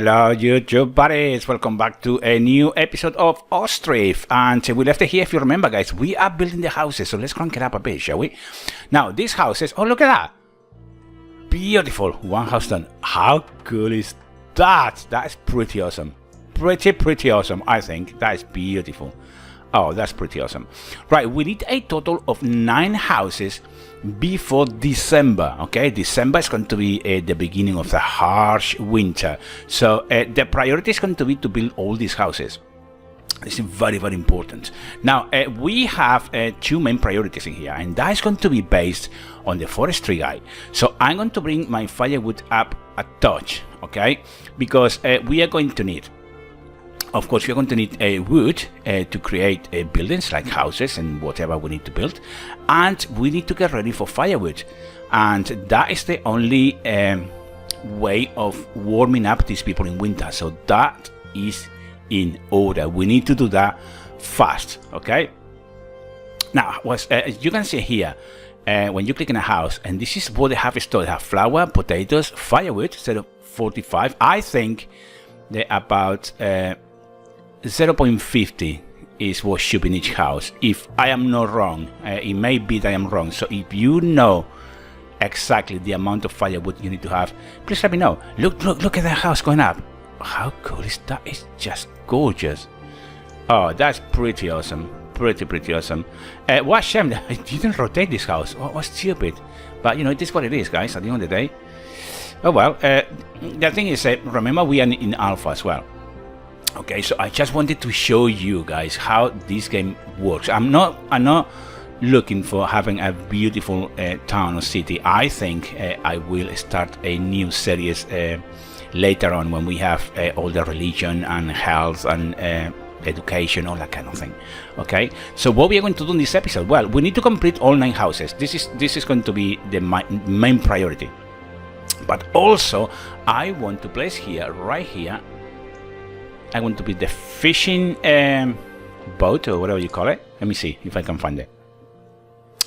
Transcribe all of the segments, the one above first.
Hello YouTube buddies, welcome back to a new episode of Ostriv, and we left it here. If you remember guys, we are building the houses, so let's crank it up a bit, shall we? Now these houses, oh look at that, beautiful, one house done. How cool is that? That is pretty awesome, pretty awesome. I think that is beautiful. Oh, that's pretty awesome. Right, we need a total of 9 houses before December. Okay, December is going to be the beginning of the harsh winter, so the priority is going to be to build all these houses. This is very important. Now we have 2 main priorities in here, and that is going to be based on the forestry guy. So I'm going to bring my firewood up a touch, okay, because we are going to need, of course, we're going to need wood to create buildings like houses and whatever we need to build, and we need to get ready for firewood, and that is the only way of warming up these people in winter. So that is in order. We need to do that fast, okay? Now, as you can see here, when you click in a house, and this is what they have stored. They have flour, potatoes, firewood, instead of 45. I think they're about 0.50 is what should be in each house, if I am not wrong. It may be that I am wrong, so if you know exactly the amount of firewood you need to have, please let me know. Look at that house going up. How cool is that? It's just gorgeous. Oh, that's pretty awesome, pretty awesome. What shame that I didn't rotate this house. What stupid, but you know, it is what it is, guys, at the end of the day. Oh well. The thing is, remember we are in alpha as well. Okay, so I just wanted to show you guys how this game works. I'm not looking for having a beautiful town or city. I think I will start a new series later on, when we have all the religion and health and education, all that kind of thing. Okay, so what we are going to do in this episode? Well, we need to complete all 9 houses. This is going to be the main priority. But also, I want to place here, right here, I want to be the fishing boat, or whatever you call it. Let me see if I can find it.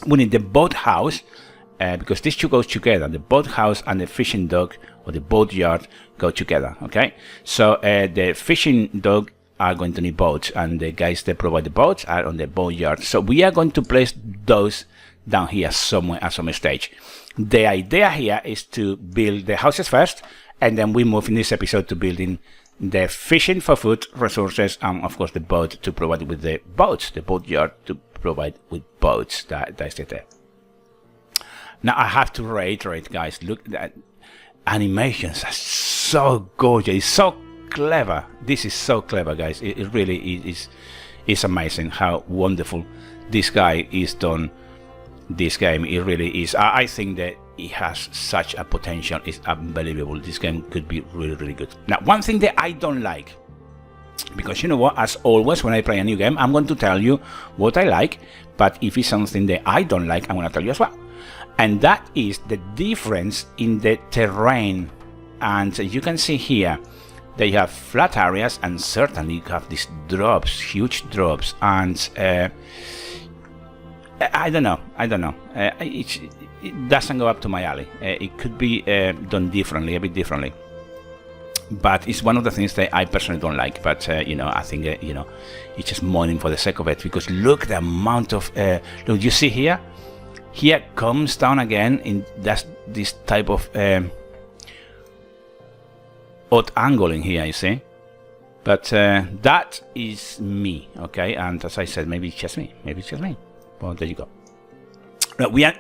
We need the boat house, because these two goes together. The boat house and the fishing dock, or the boat yard, go together. Okay, so the fishing dock are going to need boats, and the guys that provide the boats are on the boat yard. So we are going to place those down here somewhere at some stage. The idea here is to build the houses first, and then we move in this episode to building the fishing for food resources, and of course the boat to provide with the boats, the boat yard to provide with boats. That's it there. Now I have to reiterate, guys, look, that animations are so gorgeous, it's so clever. This is so clever, guys. It really is amazing how wonderful this guy is done. This game, it really is. I think that it has such a potential. It's unbelievable. This game could be really good. Now, one thing that I don't like, because you know what, as always when I play a new game, I'm going to tell you what I like, but if it's something that I don't like, I'm going to tell you as well. And that is the difference in the terrain. And you can see here that you have flat areas, and certainly you have these drops, huge drops, and I don't know. It doesn't go up to my alley. It could be done differently, a bit differently. But it's one of the things that I personally don't like. But you know, I think you know, it's just mourning for the sake of it. Because look the amount of look. You see here, here comes down again in this type of odd angle in here. You see. But that is me. Okay, and as I said, maybe it's just me. Well, there you go. We are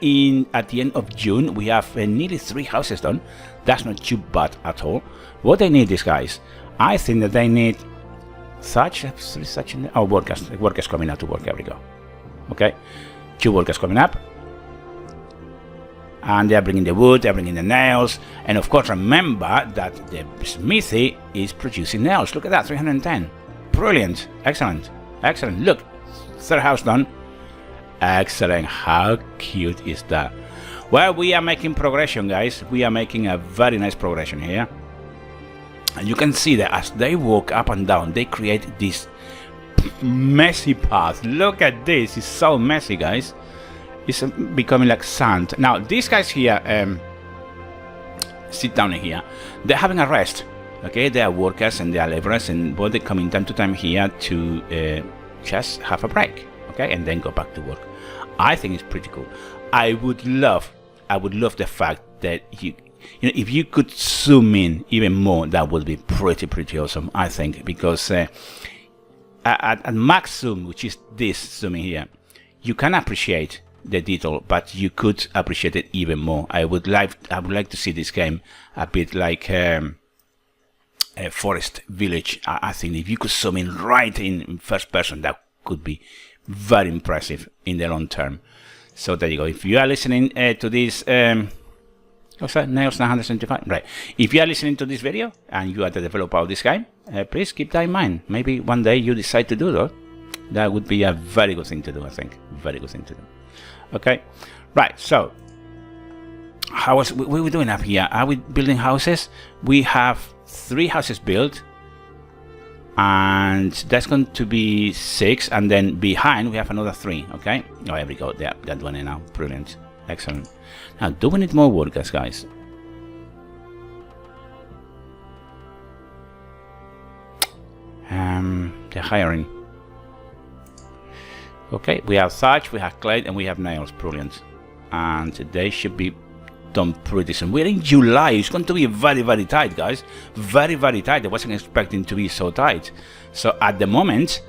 at the end of June. We have nearly 3 houses done. That's not too bad at all. What they need, these guys, I think that they need such oh, workers coming out to work. There we go. Okay, 2 workers coming up, and they are bringing the wood, they're bringing the nails, and of course remember that the smithy is producing nails. Look at that, 310. Brilliant, excellent. Look, 3rd house done. Excellent. How cute is that? Well, we are making progression, guys. We are making a very nice progression here, and you can see that as they walk up and down, they create this messy path. Look at this, it's so messy, guys. It's becoming like sand. Now these guys here sit down in here. They're having a rest. Okay, they are workers and they are laborers, and both they come in time to time here to just have a break, okay, and then go back to work. I think it's pretty cool. I would love the fact that you know, if you could zoom in even more, that would be pretty awesome, I think, because at max zoom, which is this zooming here, you can appreciate the detail, but you could appreciate it even more. I would like to see this game a bit like a Forest Village. I think if you could zoom in right in first person, that could be very impressive in the long term. So there you go. If you are listening to this, what's that? Nails 975. Right. If you are listening to this video and you are the developer of this game, please keep that in mind. Maybe one day you decide to do that. That would be a very good thing to do, I think. Very good thing to do. Okay. Right. So, how was what are we doing up here? Are we building houses? We have 3 houses built, and that's going to be 6, and then behind we have another 3. Okay. Oh, there we go. Yeah, that one now. Brilliant. Excellent. Now, do we need more workers, guys? They're hiring. Okay, we have thatch, we have clay, and we have nails. Brilliant. And they should be done pretty soon. We're in July. It's going to be very tight, guys. Very tight. I wasn't expecting to be so tight. So at the moment,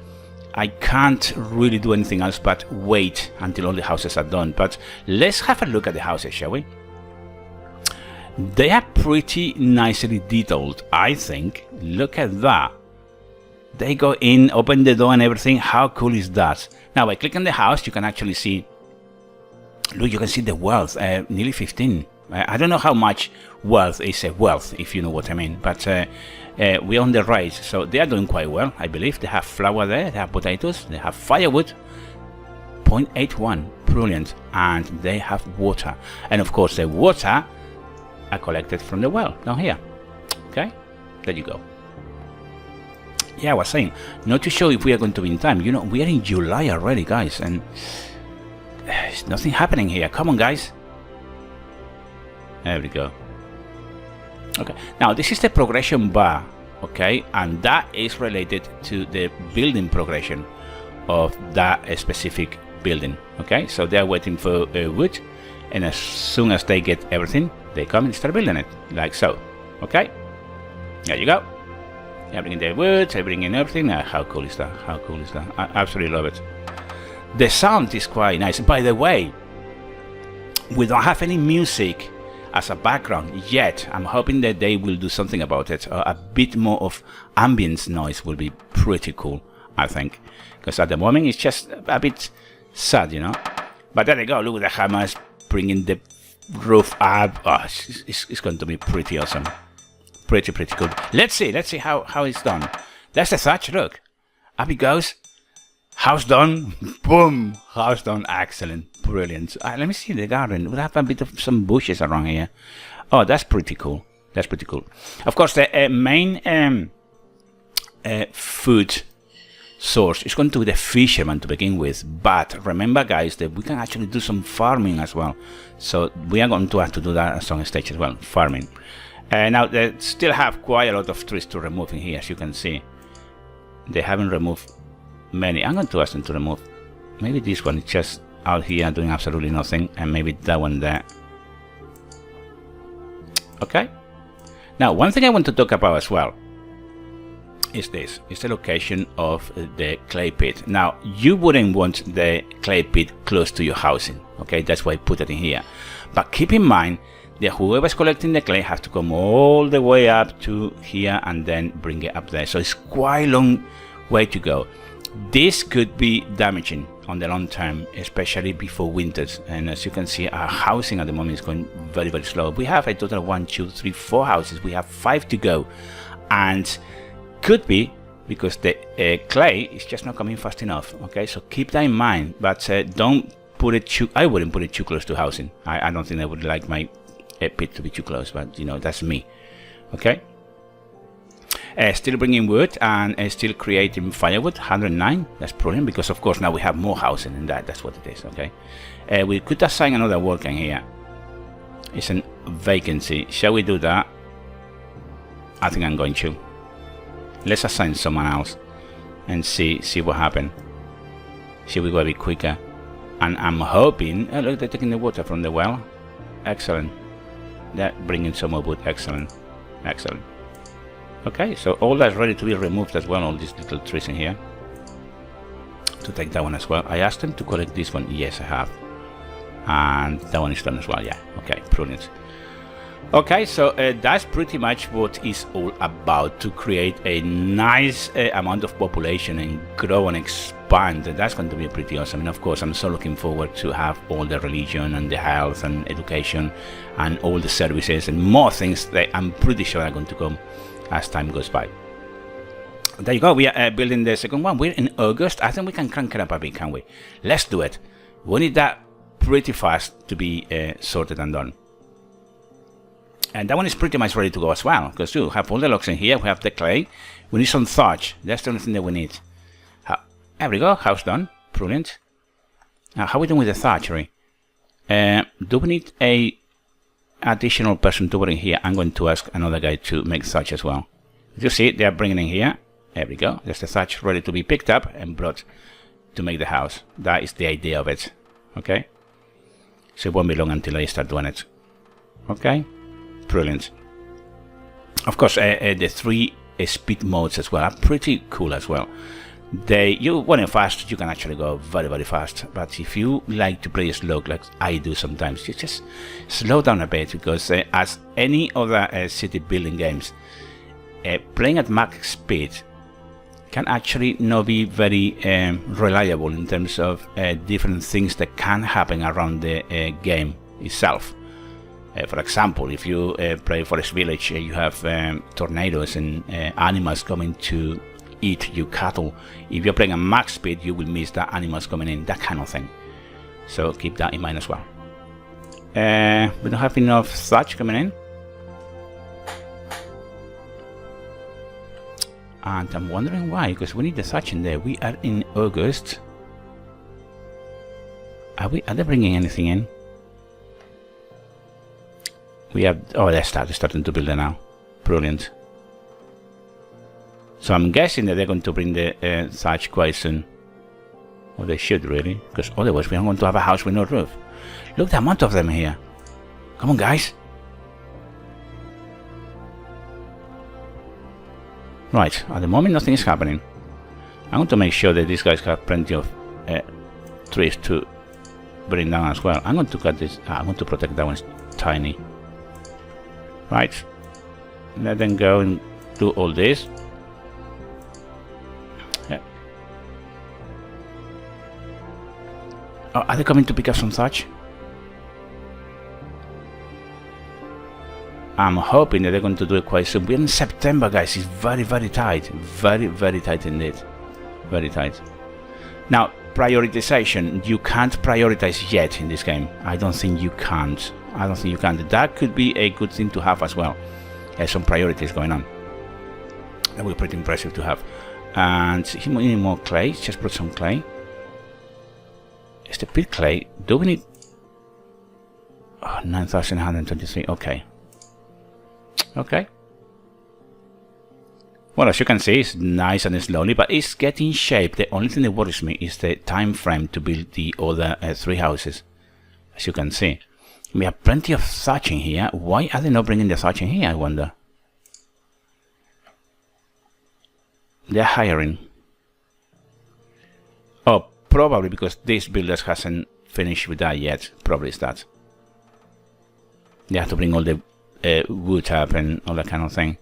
I can't really do anything else but wait until all the houses are done. But let's have a look at the houses, shall we? They are pretty nicely detailed, I think. Look at that. They go in, open the door and everything. How cool is that? Now, by clicking the house, you can actually see, look, you can see the wealth, nearly 15. I don't know how much wealth is a wealth, if you know what I mean, but we're on the rise, so they are doing quite well, I believe. They have flour there, they have potatoes, they have firewood, 0.81, brilliant, and they have water. And of course, the water are collected from the well down here. Okay, there you go. Yeah, I was saying, not too sure if we are going to be in time. You know, we are in July already, guys, and there's nothing happening here. Come on, guys. There we go. Okay, now this is the progression bar, okay, and that is related to the building progression of that specific building. Okay, so they're waiting for wood, and as soon as they get everything, they come and start building it, like so. Okay, there you go. I bring in the wood, I bring in everything. How cool is that? How cool is that? I absolutely love it. The sound is quite nice. By the way, we don't have any music as a background yet. I'm hoping that they will do something about it. A bit more of ambience noise will be pretty cool, I think. Because at the moment it's just a bit sad, you know. But there you go. Look at the hammers bringing the roof up. Oh, it's going to be pretty awesome. Pretty good. Let's see how it's done. That's the thatch. Look, up it goes. House done. Boom. House done. Excellent. Brilliant. Let me see the garden. We'll have a bit of some bushes around here. Oh, that's pretty cool. That's pretty cool. Of course, the main food source is going to be the fisherman to begin with. But remember, guys, that we can actually do some farming as well. So we are going to have to do that at some stage as well. Farming. Now, they still have quite a lot of trees to remove in here, as you can see. They haven't removed many. I'm going to ask them to remove. Maybe this one is just out here doing absolutely nothing, and maybe that one there. Okay. Now, one thing I want to talk about as well is this. It's the location of the clay pit. Now, you wouldn't want the clay pit close to your housing. Okay, that's why I put it in here. But keep in mind, whoever's collecting the clay has to come all the way up to here and then bring it up there. So it's quite a long way to go. This could be damaging on the long term, especially before winters. And as you can see, our housing at the moment is going very slow. We have a total of 1, 2, 3, 4 houses. We have 5 to go, and could be because the clay is just not coming fast enough. Okay, so keep that in mind. But don't put it too. I wouldn't put it too close to housing. I don't think I would like my pit to be too close, but you know, that's me. Okay, still bringing wood and still creating firewood. 109. That's brilliant, because of course now we have more housing, and that's what it is. Okay, we could assign another worker in here. It's a vacancy. Shall we do that? I think I'm going to. Let's assign someone else and see what happens. See, we go a bit quicker. And I'm hoping... Oh, look, they're taking the water from the well. Excellent. They're bringing some more wood. Excellent. Excellent. Okay, so all that's ready to be removed as well, all these little trees in here. To take that one as well. I asked them to collect this one. Yes, I have. And that one is done as well. Yeah, okay, brilliant. Okay, so that's pretty much what it's all about, to create a nice amount of population and grow and expand. That's going to be pretty awesome. And of course, I'm so looking forward to have all the religion and the health and education and all the services and more things that I'm pretty sure are going to come as time goes by. There you go. We are building the second one. We're in August. I think we can crank it up a bit, can we? Let's do it. We need that pretty fast to be sorted and done. And that one is pretty much ready to go as well, because you have all the logs in here. We have the clay. We need some thatch. That's the only thing that we need. There we go. House done. Brilliant. Now, how are we doing with the thatchery? Do we need a additional person to work in here? I'm going to ask another guy to make thatch as well. You see, they are bringing in here. There we go. There's the thatch ready to be picked up and brought to make the house. That is the idea of it. Okay. So it won't be long until I start doing it. Okay. Brilliant. Of course, the 3 speed modes as well are pretty cool as well. When you're fast, you can actually go very, very fast. But if you like to play slow, like I do sometimes, you just slow down a bit, because as any other city building games, playing at max speed can actually not be very reliable in terms of different things that can happen around the game itself. For example, if you play Forest Village, you have tornadoes and animals coming to eat your cattle. If you're playing at max speed, you will miss the animals coming in, that kind of thing. So keep that in mind as well. We don't have enough thatch coming in. And I'm wondering why, because we need the thatch in there. We are in August. Are they bringing anything in? We have... Oh, they're starting to build it now. Brilliant. So I'm guessing that they're going to bring the thatch quite soon. Well, they should really, because otherwise we are going to have a house with no roof. Look, the amount of them here. Come on, guys. Right, at the moment nothing is happening. I want to make sure that these guys have plenty of trees to bring down as well. I'm going to cut this. I'm going to protect that one. It's tiny. Right. Let them go and do all this. Yeah. Oh, are they coming to pick up some thatch? I'm hoping that they're going to do it quite soon. We're in September, guys. It's very, very tight. Very, very tight indeed. Very tight. Now, prioritization. You can't prioritize yet in this game. I don't think you can't. I don't think you can. That could be a good thing to have as well. There's some priorities going on. That would be pretty impressive to have. And we need more clay. Just put some clay. It's the pit clay. Do we need... Oh, 9,123. Okay. Okay. Well, as you can see, it's nice and slowly, but it's getting shape. The only thing that worries me is the time frame to build the other 3 houses. As you can see, we have plenty of thatch in here. Why are they not bringing the thatch in here, I wonder? They're hiring. Oh, probably because this builder hasn't finished with that yet. Probably it's that. They have to bring all the wood up and all that kind of thing.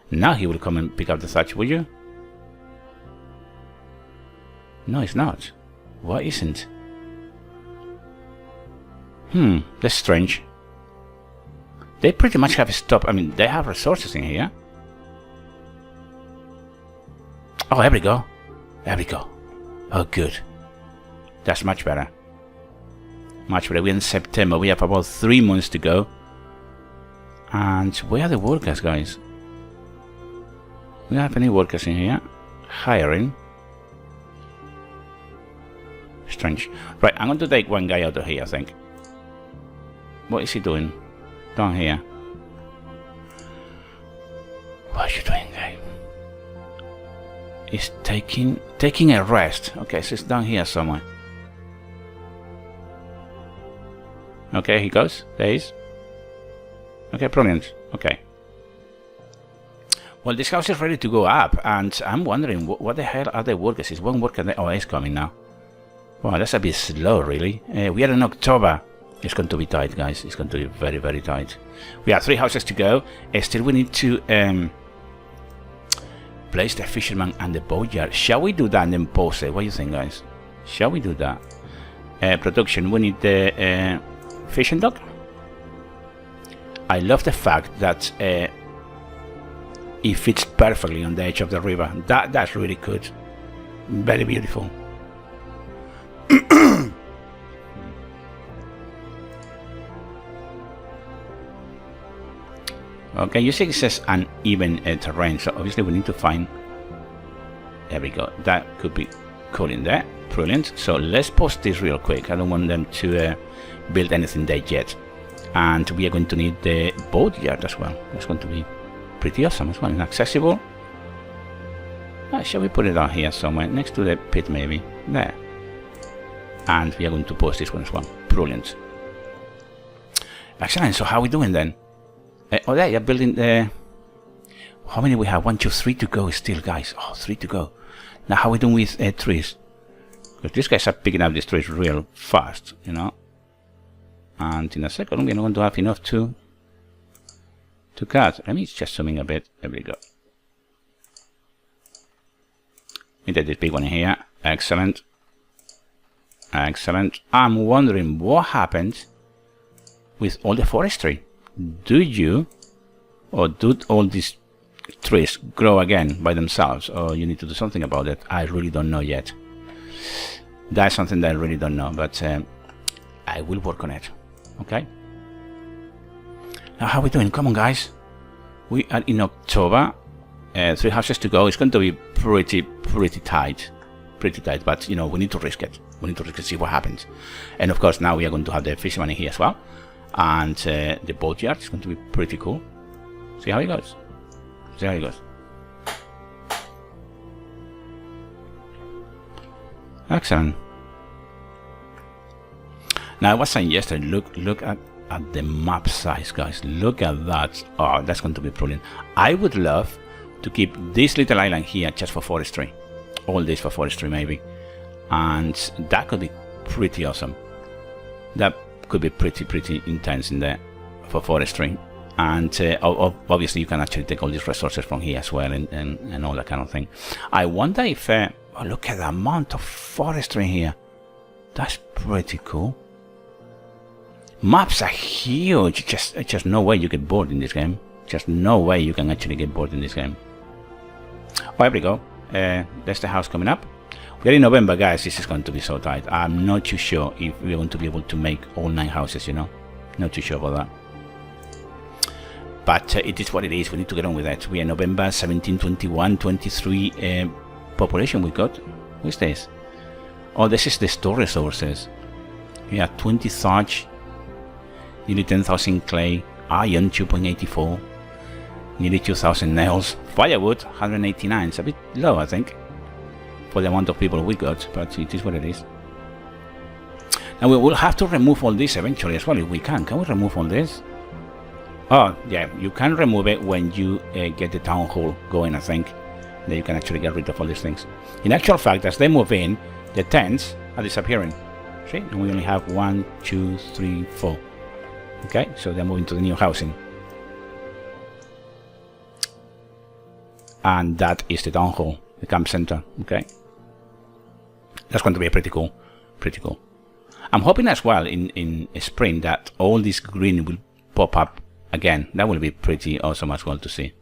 Now he will come and pick up the thatch, will you? No, it's not. Why isn't? That's strange. They pretty much have stopped. I mean, they have resources in here. Oh, there we go. There we go. Oh, good. That's much better. Much better. We're in September. We have about 3 months to go. And where are the workers, guys? We don't have any workers in here. Hiring. Strange. Right, I'm going to take one guy out of here, I think. What is he doing? Down here. is taking a rest. Okay, so it's down here somewhere. Okay, he goes. There he is. Okay, brilliant. Okay. Well, this house is ready to go up, and I'm wondering what the hell are the workers? Is one worker there? Oh, he's coming now. Wow, that's a bit slow, really. We are in October. It's going to be tight, guys. It's going to be very, very tight. We have 3 houses to go. Still, we need to place the fisherman and the boatyard. Shall we do that and then post it? What do you think, guys? Shall we do that? Production. We need the fishing dock. I love the fact that it fits perfectly on the edge of the river. That's really good. Very beautiful. Okay, you see it says uneven terrain, so obviously we need to find... There we go. That could be cool in there. Brilliant. So let's post this real quick. I don't want them to build anything there yet. And we are going to need the boatyard as well. That's going to be pretty awesome as well. Inaccessible. Shall we put it down here somewhere? Next to the pit maybe. There. And we are going to post this one as well. Brilliant. Excellent. So how are we doing then? Oh, there, you're building the... How many we have? 1, 2, 3 to go still, guys. Oh, 3 to go. Now, how are we doing with trees? Because these guys are picking up these trees real fast, you know. And in a second, we're not going to have enough to cut. Let me just zoom in a bit. There we go. We did this big one here. Excellent. Excellent. I'm wondering what happened with all the forestry. Do you, or do all these trees grow again by themselves, or you need to do something about it? I really don't know yet. That's something that I really don't know, but I will work on it. Okay. Now, how are we doing? Come on, guys. We are in October. 3 houses to go. It's going to be pretty tight, but you know, we need to risk it. We need to risk it, see what happens. And of course, now we are going to have the fisherman in here as well. And the boatyard is going to be pretty cool. See how it goes. See how it goes. Excellent. Now I was saying yesterday, look at the map size, guys. Look at that. Oh, that's going to be brilliant. I would love to keep this little island here just for forestry. All this for forestry maybe. And that could be pretty awesome. That could be pretty intense in there for forestry, and obviously you can actually take all these resources from here as well, and all that kind of thing. I wonder if oh, look at the amount of forestry here. That's pretty cool. Maps are huge. Just no way you get bored in this game. Just no way you can actually get bored in this game. Oh, there we go. There's the house coming up. We're in November, guys. This is going to be so tight. I'm not too sure if we're going to be able to make all 9 houses, you know. Not too sure about that. But it is what it is. We need to get on with that. We are November 17, 21, 23 population we got. What's this? Oh, this is the store resources. Yeah, 20 thatch, nearly 10,000 clay, iron 2.84, nearly 2,000 nails, firewood 189. It's a bit low, I think, for the amount of people we got, but it is what it is. Now we will have to remove all this eventually as well, if we can. Can we remove all this? Oh, yeah, you can remove it when you get the town hall going, I think. Then you can actually get rid of all these things. In actual fact, as they move in, the tents are disappearing. See? And we only have 1, 2, 3, 4. Okay, so they're moving to the new housing. And that is the town hall, the camp center. Okay. That's going to be pretty cool. Pretty cool. I'm hoping as well in spring that all this green will pop up again. That will be pretty awesome as well to see.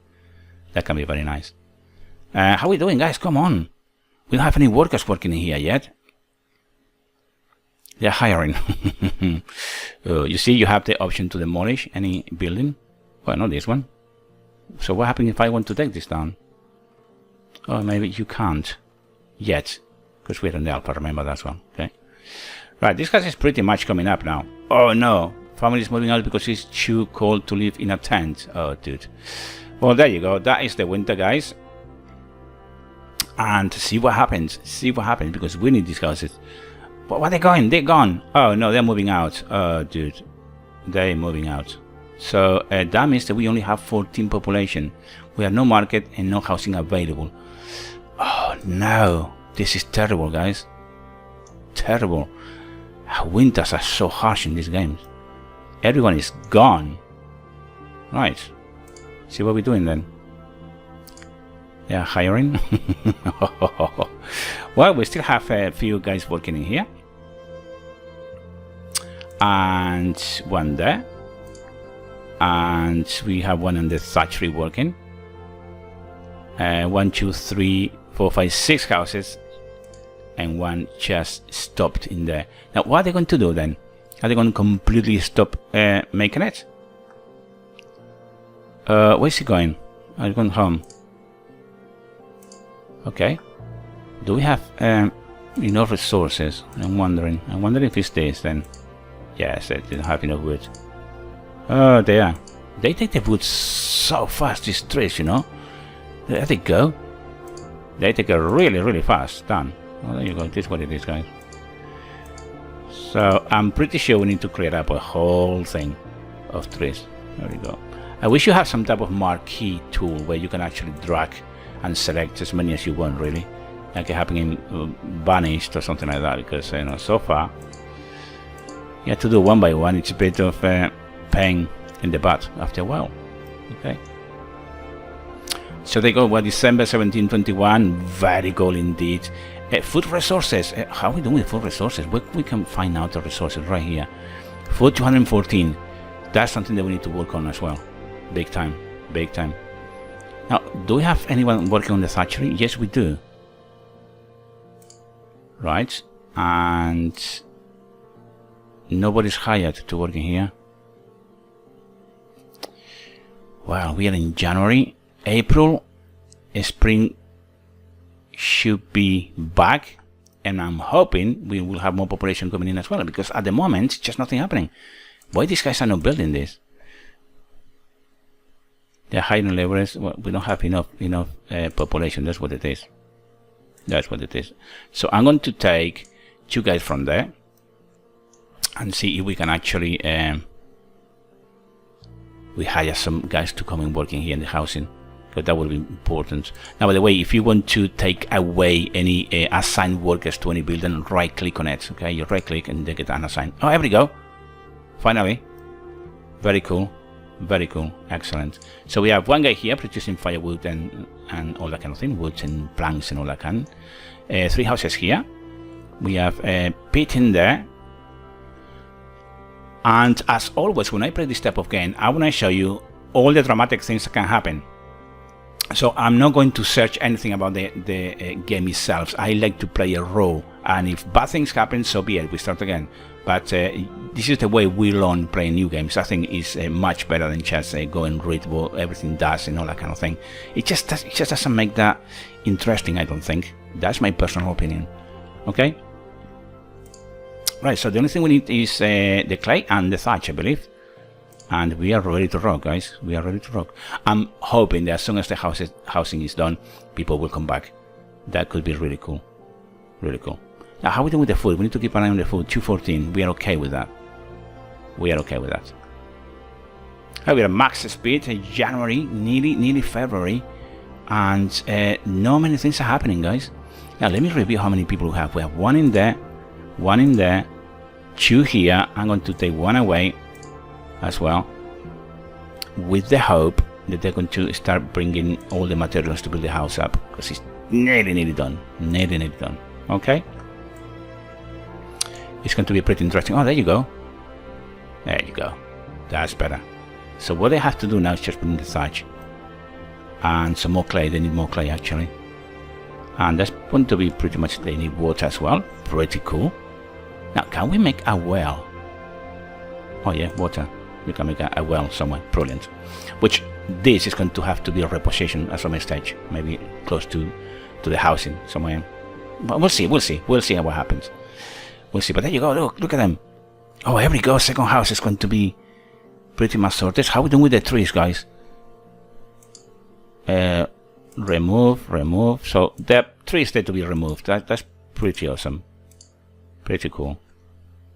That can be very nice. How are we doing, guys? Come on. We don't have any workers working in here yet. They're hiring. You see, you have the option to demolish any building. Well, not this one. So what happens if I want to take this down? Oh, maybe you can't yet, because we're in the alpha, remember that one. Okay. Right, this guy is pretty much coming up now. Oh no, family is moving out because it's too cold to live in a tent. Oh, dude. Well, there you go. That is the winter, guys. and see what happens. See what happens, because we need these houses. But where are they going? They're gone. Oh no, they're moving out. Oh dude, they're moving out. So that means that we only have 14 population. We have no market and no housing available. Oh no, this is terrible, guys. Terrible. Winters are so harsh in these games. Everyone is gone. Right. See what we're doing then. They are hiring. Well, we still have a few guys working in here. And one there. And we have one on the thatchery working. 1, 2, 3, 4, 5, 6 houses. And one just stopped in there. Now, what are they going to do then? Are they going to completely stop making it? Where's he going? Are you going home? Okay. Do we have enough resources? I'm wondering. I'm wondering if it's this then. Yes, they didn't have enough wood. Oh, they are. They take the wood so fast, these trees, you know. There they go. They take it really, really fast. Done. Well, there you go. This is what it is, guys. So I'm pretty sure we need to clear up a whole thing of trees. There we go. I wish you have some type of marquee tool where you can actually drag and select as many as you want, really, like it happened in Banished or something like that. Because you know, so far you have to do one by one. It's a bit of pain in the butt after a while. Okay. So they go, well, December 1721, very cool indeed. Food resources, how are we doing with food resources? We can find out the resources right here. Food 214, that's something that we need to work on as well. Big time, big time. Now, do we have anyone working on the thatchery? Yes, we do. Right, and nobody's hired to work in here. Well, we are in January. April, spring should be back, and I'm hoping we will have more population coming in as well, because at the moment just nothing happening. Why these guys are not building this? They're hiring laborers. Well, we don't have enough population. That's what it is. That's what it is. So I'm going to take 2 guys from there and see if we can actually we hire some guys to come and work in here in the housing. But that will be important. Now, by the way, if you want to take away any assigned workers to any building, right click on it. Okay, you right click and they get unassigned. Oh, here we go. Finally. Very cool. Very cool. Excellent. So we have one guy here producing firewood and all that kind of thing, wood and planks and all that kind. 3 houses here. We have a pit in there. And as always, when I play this type of game, I want to show you all the dramatic things that can happen. So I'm not going to search anything about the game itself. I like to play a raw, and if bad things happen, so be it. We start again. But this is the way we learn playing new games. I think it's much better than just go and read what everything does and all that kind of thing. It just doesn't make that interesting, I don't think. That's my personal opinion. Okay. Right. So the only thing we need is the clay and the thatch, I believe. And we are ready to rock, guys. We are ready to rock. I'm hoping that as soon as the housing is done, people will come back. That could be really cool. Really cool. Now, how are we doing with the food? We need to keep an eye on the food. 214. We are okay with that. We are okay with that. We are max speed. January, nearly February. And not many things are happening, guys. Now, let me review how many people we have. We have 1 in there, 1 in there, 2 here. I'm going to take 1 away as well, with the hope that they're going to start bringing all the materials to build the house up, because it's nearly done. Nearly done. Okay, it's going to be pretty interesting. Oh, there you go. There you go. That's better. So what they have to do now is just put in the thatch and some more clay. They need more clay actually, and that's going to be pretty much. They need water as well. Pretty cool. Now, can we make a well? Oh yeah, water. We can make a well somewhere. Brilliant. Which this is going to have to be a reposition at some stage, maybe close to the housing somewhere. But we'll see. We'll see what happens. We'll see. But there you go. Look at them. Oh, here we go. Second house is going to be pretty much sorted. How are we doing with the trees, guys? remove. So the tree is there to be removed. That's pretty awesome. Pretty cool.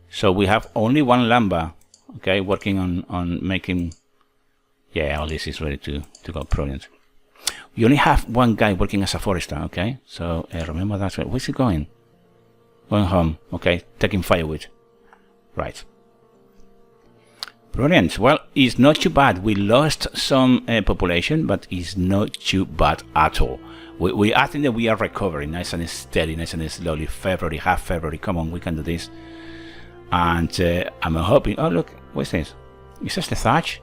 So we have only one lumber, okay, working on making, yeah, all this is ready to go. Brilliant. We only have one guy working as a forester, okay? So remember that. Where's he going? Going home, okay, taking firewood. Right. Brilliant. Well, it's not too bad. We lost some population, but it's not too bad at all. I think that we are recovering nice and steady, nice and slowly. February, half February. Come on, we can do this. And I'm hoping. Oh, look, what's this? Is this the thatch?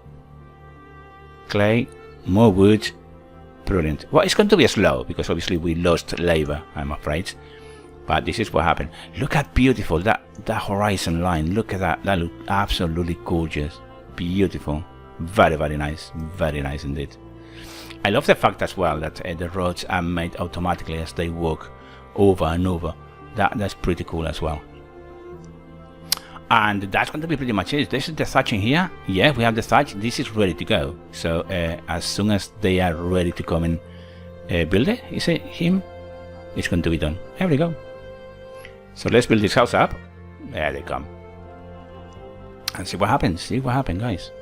Clay, more wood. Brilliant. Well, it's going to be slow because obviously we lost labor, I'm afraid. But this is what happened. Look at beautiful that horizon line. Look at that. That looks absolutely gorgeous. Beautiful. Very, very nice. Very nice indeed. I love the fact as well that the roads are made automatically as they walk over and over. That's pretty cool as well. And that's going to be pretty much it. This is the thatch in here. Yeah, we have the thatch. This is ready to go. So as soon as they are ready to come and build it, is it him? It's going to be done. There we go. So let's build this house up. There they come. And see what happens. See what happens, guys.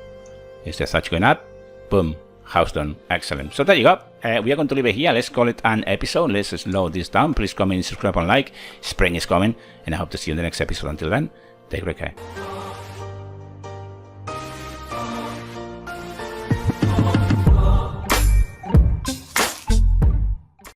Is the thatch going up? Boom. House done. Excellent. So there you go. We are going to leave it here. Let's call it an episode. Let's slow this down. Please comment, subscribe, and like. Spring is coming. And I hope to see you in the next episode. Until then, take great care.